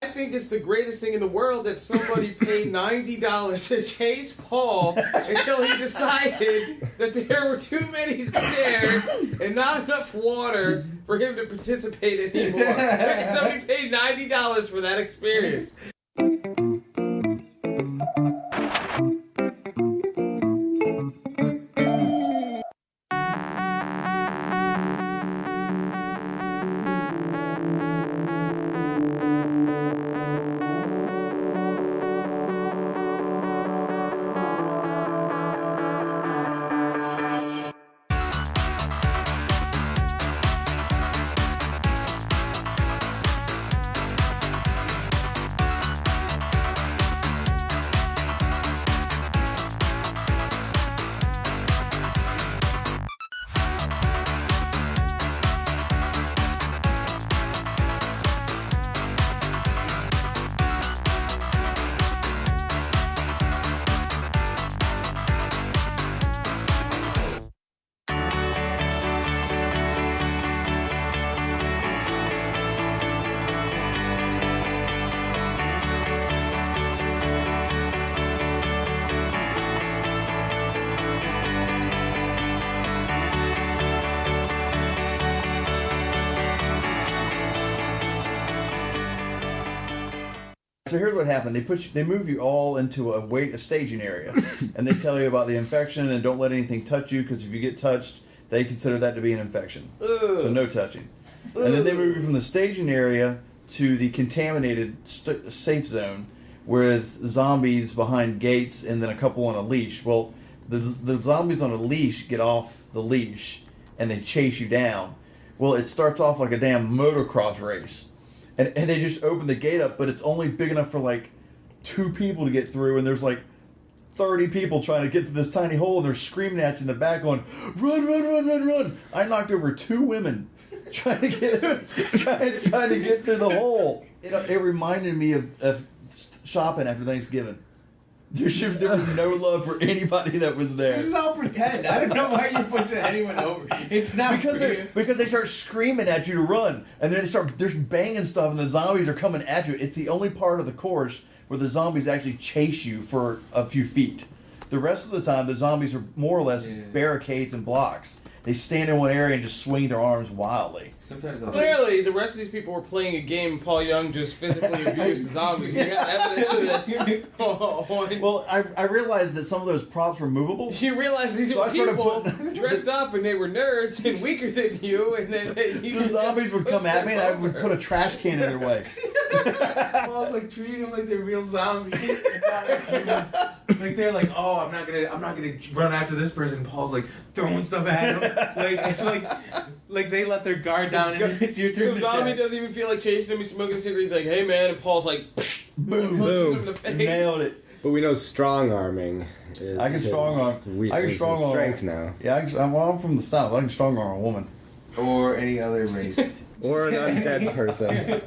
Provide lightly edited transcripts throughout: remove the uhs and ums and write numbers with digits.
I think it's the greatest thing in the world that somebody paid $90 to chase Paul until he decided that there were too many stairs and not enough water for him to participate anymore. Somebody paid $90 for that experience. So here's what happened. They move you all into a staging area, and they tell you about the infection and don't let anything touch you because if you get touched, they consider that to be an infection. Ugh. So no touching. Ugh. And then they move you from the staging area to the contaminated safe zone with zombies behind gates and then a couple on a leash. Well, the zombies on a leash get off the leash and they chase you down. Well, it starts off like a damn motocross race. And they just open the gate up, but it's only big enough for like 2 people to get through, and there's like 30 people trying to get to this tiny hole, and they're screaming at you in the back going, run, run, run, run, run. I knocked over 2 women trying to get through the hole. It reminded me of shopping after Thanksgiving. There was no love for anybody that was there. This is all pretend. I don't know why you're pushing anyone over. It's not because they start screaming at you to run, and then they're banging stuff, and the zombies are coming at you. It's the only part of the course where the zombies actually chase you for a few feet. The rest of the time, the zombies are more or less barricades and blocks. They stand in one area and just swing their arms wildly. Sometimes clearly, the rest of these people were playing a game and Paul Young just physically abused the zombies. We got evidence of this. Well, I realized that some of those props were movable. You realized these were people dressed up and they were nerds and weaker than you, and then the zombies would come at me and I would put a trash can in their way. Paul's like treating them like they're real zombies. Like they're like, oh, I'm not gonna run after this person. Paul's like throwing stuff at him. Like they let their guard down and it's your turn. So zombie doesn't even feel like chasing him. He's smoking a cigarette. He's like, hey man, and Paul's like, boom, boom, in the face. Nailed it. But we know strong arming. I can strong arm. I can strong arm. Strength now. Yeah, I'm from the South. I can strong arm a woman. Or any other race. Or an undead person.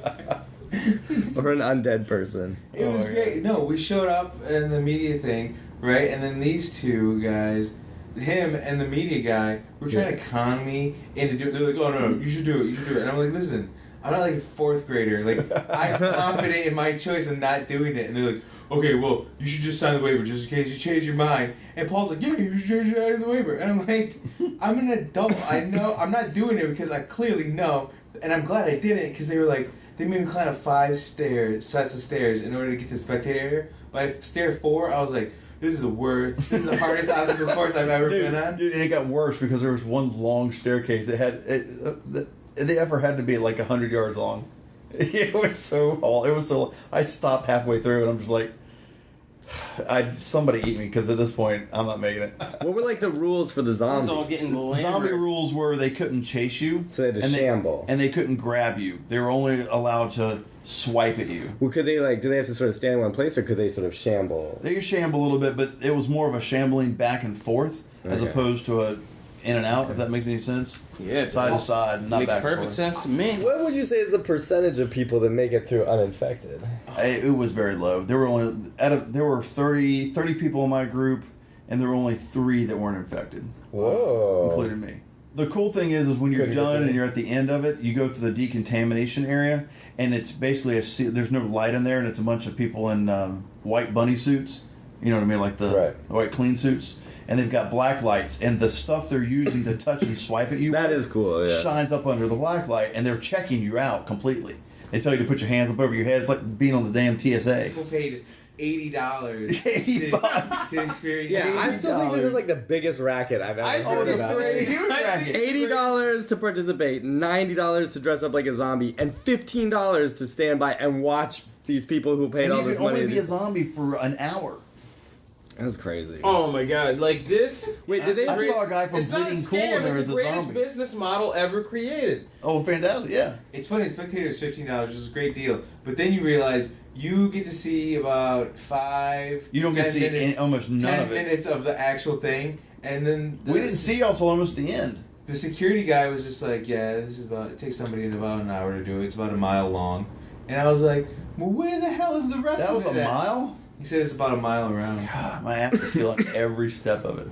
Or an undead person. It was great. No, we showed up in the media thing, right? And then these 2 guys, him and the media guy, were trying to con me into doing. They're like, "Oh no, you should do it. You should do it." And I'm like, "Listen, I'm not like a 4th grader. Like, I'm confident in my choice of not doing it." And they're like, "Okay, well, you should just sign the waiver just in case you change your mind." And Paul's like, "Yeah, you should change your mind in the waiver." And I'm like, "I'm an adult. I know I'm not doing it because I clearly know." And I'm glad I didn't because they were like, they made me climb 5 sets of stairs in order to get to the spectator area. By stair 4, I was like, this is the worst. This is the hardest obstacle course I've ever been on. Dude, and it got worse because there was one long staircase. The effort had to be like 100 yards long. It was so hard. It was so. I stopped halfway through, and I'm just like, somebody eat me because at this point I'm not making it. What were like the rules for the zombies? All getting zombie rules were they couldn't chase you, so they had to shamble, and they couldn't grab you. They were only allowed to swipe at you. Well, could they do they have to sort of stand in one place, or could they sort of shamble? They could shamble a little bit, but it was more of a shambling back and forth as opposed to a in and out. If that makes any sense. Yeah, side to side, not makes back perfect sense to me. What would you say is the percentage of people that make it through uninfected? It was very low. There were 30 people in my group, and there were only 3 that weren't infected. Whoa! Including me. The cool thing is when you're Couldn't get done there. and you're at the end of it, you go through the decontamination area, and it's basically there's no light in there, and it's a bunch of people in white bunny suits. You know what I mean, like the white clean suits, and they've got black lights, and the stuff they're using to touch and swipe at you That is cool, yeah. shines up under the black light, and they're checking you out completely. They tell you to put your hands up over your head. It's like being on the damn TSA. People paid $80 $80 to experience. Yeah, I still think this is like the biggest racket I've ever heard it's about. a huge racket. $80 to participate, $90 to dress up like a zombie, and $15 to stand by and watch these people who paid And all you this can only money. be a zombie for an hour. That's crazy. Oh my god! Like this. Wait, did they? I saw a guy from It's not a Bleeding Cool scam. there It's as the a greatest zombie. business model ever created. Oh, fantastic! Yeah. It's funny, Spectator is $15, which is a great deal. But then you realize you get to see about 5 You don't get to 10 see minutes, almost none 10 of it. minutes of the actual thing. And then We didn't see y'all till almost the end. the security guy was just like, yeah, this is about, it takes somebody about an hour to do it. It's about a mile long. And I was like, well, where the hell is the rest That of was it a at? mile? He said it's about a mile around. God, my ass is feeling every step of it.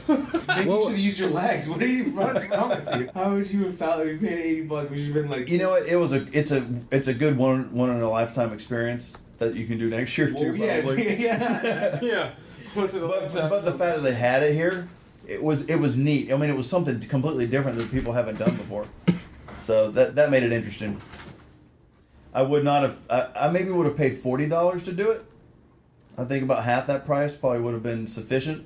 Maybe you should have used your legs. What are you what's wrong with you? How would you have felt if you paid $80? Would you have been like, You know what? It's a good one in a lifetime experience that you can do next year well, too, yeah, probably. yeah. Yeah. What's it But the fact that they had it here, it was neat. I mean, it was something completely different that people haven't done before. So that made it interesting. I would not have. I maybe would have paid $40 to do it. I think about half that price probably would have been sufficient.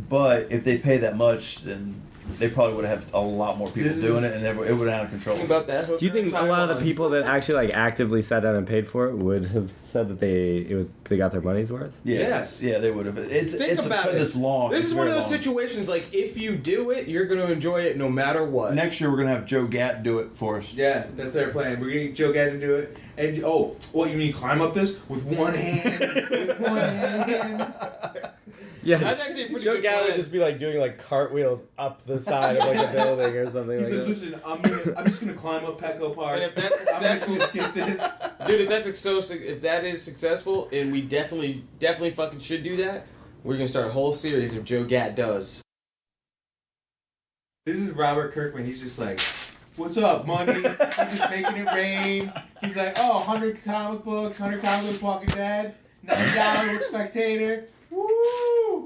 But if they pay that much, then they probably would have a lot more people doing it, and it would have been out of control. Think about that. Do you think a lot of the people that actually like actively sat down and paid for it would have said that they got their money's worth? Yeah, Yes. yeah, they would have. It's Think about because it. it's long. This It's is one of very those long. situations like if you do it, you're going to enjoy it no matter what. Next year we're gonna have Joe Gatt do it for us. Yeah, that's our plan. We're gonna get Joe Gadd to do it. And what you mean climb up this with one hand? With one hand. Yeah, That's actually a pretty Joe good Gallo would plan. just be like doing like cartwheels up the side of like a building or something He's like like, that. listen, I'm just gonna climb up Petco Park. And if that's I'm just gonna skip this. dude, if that is successful, and we definitely fucking should do that, we're gonna start a whole series of Joe Gatt does. This is Robert Kirkman. He's just like, what's up, money? He's just making it rain. He's like, 100 comic books, 100 comic books, Walking Dead, $9 Spectator. Woo!